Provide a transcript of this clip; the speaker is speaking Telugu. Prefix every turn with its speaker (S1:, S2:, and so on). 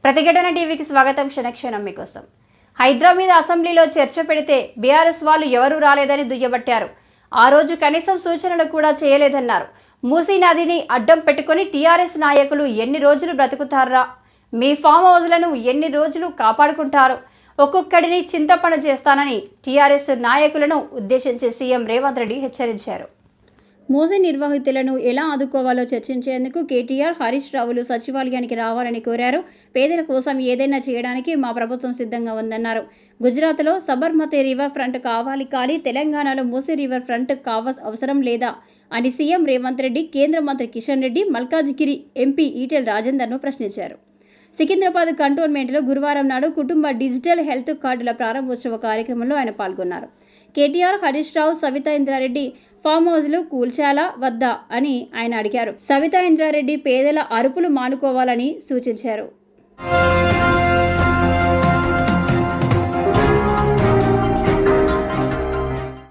S1: ప్రతిఘటన టీవీకి స్వాగతం. క్షణక్షణం మీకోసం. హైదరాబాద్ అసెంబ్లీలో చర్చ పెడితే బీఆర్ఎస్ వాళ్ళు ఎవరూ రాలేదని దుయ్యబట్టారు. ఆ రోజు కనీసం సూచనలు కూడా చేయలేదన్నారు. మూసీ నదిని అడ్డం పెట్టుకొని టీఆర్ఎస్ నాయకులు ఎన్ని రోజులు బ్రతుకుతారా, మీ ఫామ్ హౌస్లను ఎన్ని రోజులు కాపాడుకుంటారు, ఒక్కొక్కడిని చింతపండు చేస్తానని టీఆర్ఎస్ నాయకులను ఉద్దేశించి సీఎం రేవంత్ రెడ్డి హెచ్చరించారు. మూసీ నిర్వాహితులను ఎలా ఆదుకోవాలో చర్చించేందుకు కేటీఆర్, హరీష్ రావులు సచివాలయానికి రావాలని కోరారు. పేదల కోసం ఏదైనా చేయడానికి మా ప్రభుత్వం సిద్ధంగా ఉందన్నారు. గుజరాత్లో సబర్మతి రివర్ ఫ్రంట్ కావాలి, కానీ తెలంగాణలో మూసీ రివర్ ఫ్రంట్ అవసరం లేదా అని సీఎం రేవంత్ రెడ్డి కేంద్ర మంత్రి కిషన్ రెడ్డి, మల్కాజ్గిరి ఎంపీ ఈటెల రాజేందర్ను ప్రశ్నించారు. సికింద్రాబాద్ కంటోన్మెంట్లో గురువారం నాడు కుటుంబ డిజిటల్ హెల్త్ కార్డుల ప్రారంభోత్సవ కార్యక్రమంలో ఆయన పాల్గొన్నారు. కేటీఆర్, హరీష్ రావు సవితా ఇంద్రారెడ్డి ఫామ్ హౌస్లు కూల్చాలా వద్దా అని ఆయన అడిగారు. సవితా ఇంద్రారెడ్డి పేదల అరుపులు మానుకోవాలని సూచించారు.